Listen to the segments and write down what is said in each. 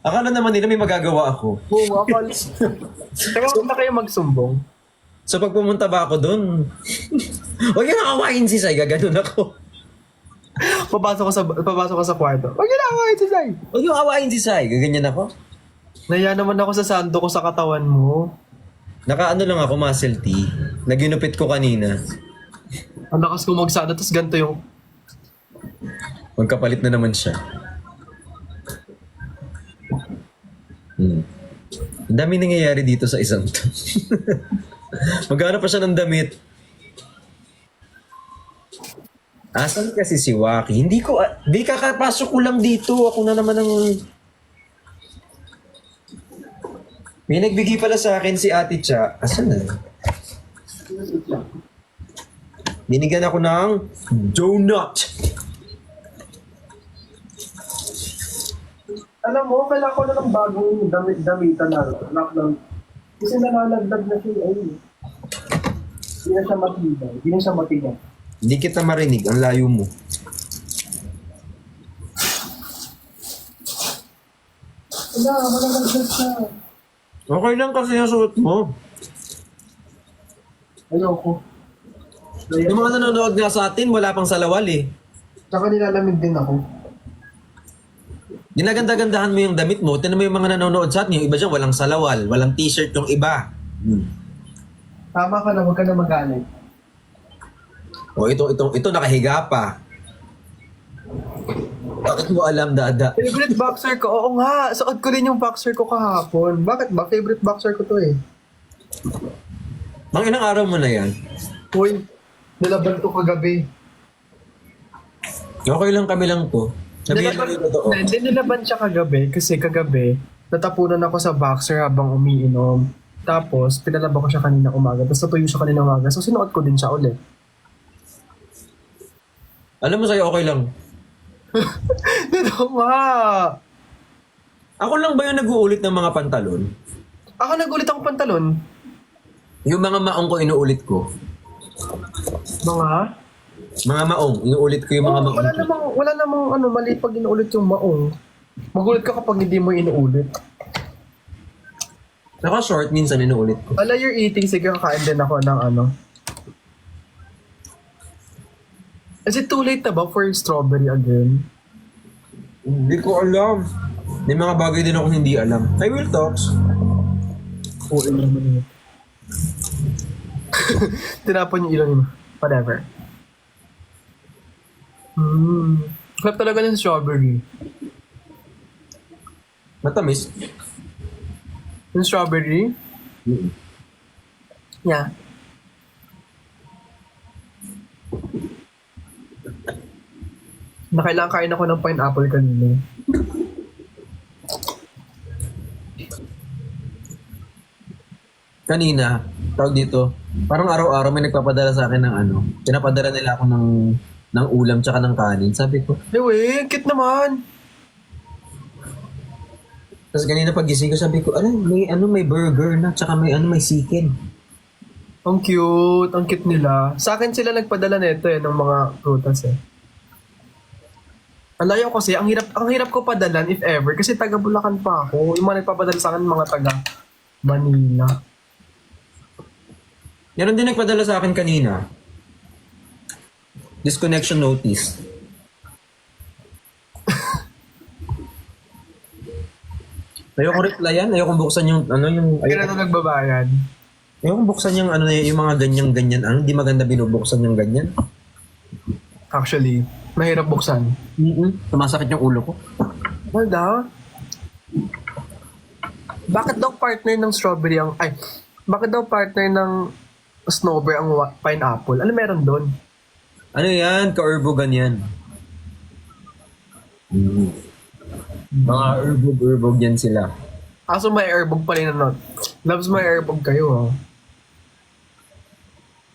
Akala naman nila may magagawa ako. Oo, akala. Teka, huwag na kayo magsumbong. So pag pumunta ba ako doon, huwag yung nakawain si Sai, gaganon ako. Papasok ko sa kwarto. Huwag yun ako, ito Sai. Huwag yung awain si Sai, gaganyan ako. Naya naman ako sa sando ko sa katawan mo. Nakaano lang ako, muscle tee. Naginupit ko kanina. Ang lakas ko magsando, tapos ganito yung... Magkapalit na naman siya. Ang dami nangyayari dito sa isang to. Maghanap pa siya ng damit. Asan kasi si Waki? Di kakapasok ko lang dito. Ako na naman ang... May nagbigay pala sa akin si Ate Cha. Asan na? Binigyan ako ng donut. Alam mo, kailangan ko na ng bagong damitan na lockdown. Kasi nalalagdag na siya ay. Hindi na siya matibay. Hindi na siya matibay. Hindi kita marinig. Ang layo mo. Wala, malalagdag siya. Okay lang kasi yung suot mo. Ayoko. Yung mga nanonood nga sa atin, wala pang salawal eh. Tsaka nilalamig din ako. Ginaganda-gandahan mo yung damit mo. Tinan mo yung mga nanonood sa atin. Yung iba dyan, walang salawal. Walang t-shirt yung iba. Tama ka na, huwag ka na magalit. O ito nakahiga pa. Bakit mo alam, Dada? Favorite boxer ko? Oo nga, suot ko din yung boxer ko kahapon. Bakit ba? Favorite boxer ko to eh. Mga ilang araw mo na yan? Uy, nilaban to kagabi. Okay lang kami lang to. Sabihin mo yung totoo. Hindi, nilaban siya kagabi kasi kagabi natapunan ako sa boxer habang umiinom. Tapos, pinalaba ko siya kanina umaga. Tapos natuyo siya kanina umaga. So, sinuot ko din siya ulit. Alam mo sa'yo, okay lang. Dito nga! Ako lang ba yung nag-uulit ng mga pantalon? Ako nagulit akong pantalon. Yung mga maong ko, inuulit ko. Mga? Mga maong, inuulit ko yung mga maong. Wala namang ano, mali pag inuulit yung maong. Magulit ka kapag hindi mo inuulit. Naka-short, minsan inuulit ko. Wala you're eating, sige kakain din ako ng ano. Is it too late na ba for strawberry again? Hindi ko alam. May mga bagay din ako hindi alam. I will talks. Oo, naman yun. Tinapon yung ilong mo. Whatever. Crap talaga ng strawberry. Matamis. Yung strawberry? Yeah. Nakailangan kain ako ng pineapple kanina. Kanina, tawag dito, parang araw-araw may nagpapadala sa akin ng ano. Pinapadala nila ako ng ulam tsaka ng kanin. Sabi ko, Anyway, cute naman. tapos kanina pagising ko, sabi ko, may burger na tsaka may chicken. Ang cute nila. Sa akin sila nagpadala nito ng mga prutas eh. Ang layo kasi, ang hirap ko padalan if ever kasi taga Bulacan pa ako. Yung mga nagpapadala sa akin mga taga Manila. Meron din nagpadala sa akin kanina. Disconnection notice. Ayoko replyan, ayoko buksan yung Kaya na nagbabayad. ayoko buksan yung yung mga ganyan-ganyan. Di maganda binubuksan yung ganyan. Actually, mahirap buksan. Sumasakit yung ulo ko. Wala. Bakit daw partner ng strawberry bakit daw partner ng snowberry ang pineapple? Ano meron doon? Ano yan? Ka-urbogan yan. Mga urbog yan sila. Aso may airbog pa rin na Loves may airbog kayo, ha?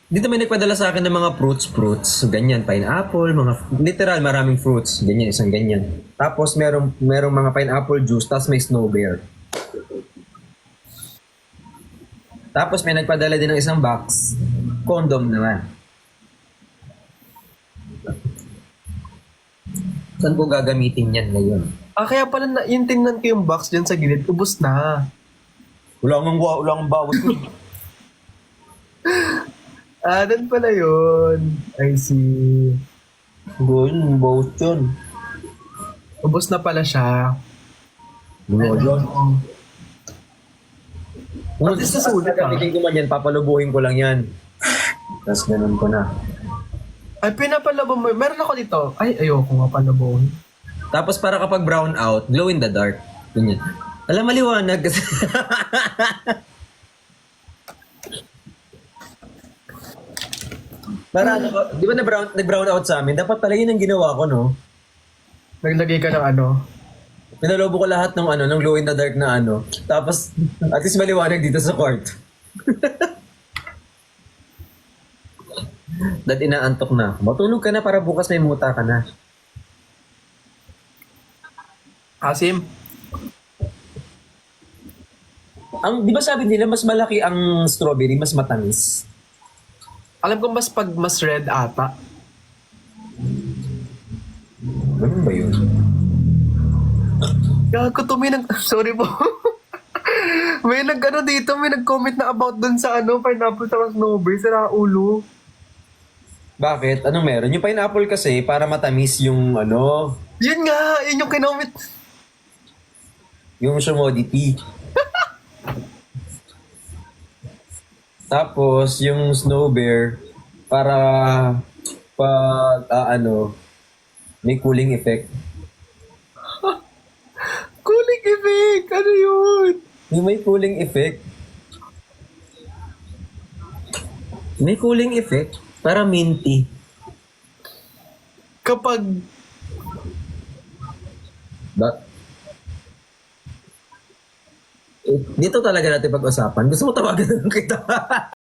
Dito may nagpadala sa akin ng mga fruits. Ganyan, pineapple, mga literal maraming fruits. Ganyan, isang ganyan. Tapos merong mga pineapple juice, tapos may snow bear. Tapos may nagpadala din ng isang box. Condom naman. Saan ko gagamitin yan ngayon? Kaya pala yung tingnan ko yung box dyan sa gilid, ubos na. Wala kang bawat ko. Doon pala yun. I see. Gawin, bawat yun. Ubos na pala siya. Ano yun? At least nasulit, Gamitin ko man yan, papalubuhin ko lang yan. Tapos ganun ko na. Ay, pinapalabo mo. Meron ako dito. Ay, ayoko nga palabohin. Tapos para kapag brown out, glow in the dark. Ganyan. Alam, maliwanag kasi. Para ano, di ba nag-brown out sa amin? Dapat pala yun ang ginawa ko, no? Naglagay ka ng ano. Pinalobo ko lahat ng ng glow in the dark na ano. Tapos, at least maliwanag dito sa court. Dahil inaantok na. Matulog ka na para bukas may muta ka na. Asim, Di ba sabi nila, mas malaki ang strawberry, mas matamis? alam ko mas pag mas red ata. Ganun ba yun? Gago to, may nag... Sorry po. May nag-ano dito, may nag-comment na about dun sa pineapple sa snowberry. Sira ulo. Bakit? Anong meron? Yung pineapple kasi, para matamis yung Yun nga, yun yung kinomment. yung humidity. Tapos, yung snow bear, para pag, may cooling effect. Cooling effect! Ano yun? Yung may cooling effect. May cooling effect. Para minty. Kapag... Dito talaga natin pag-usapan. Gusto mo tawagan na lang kita.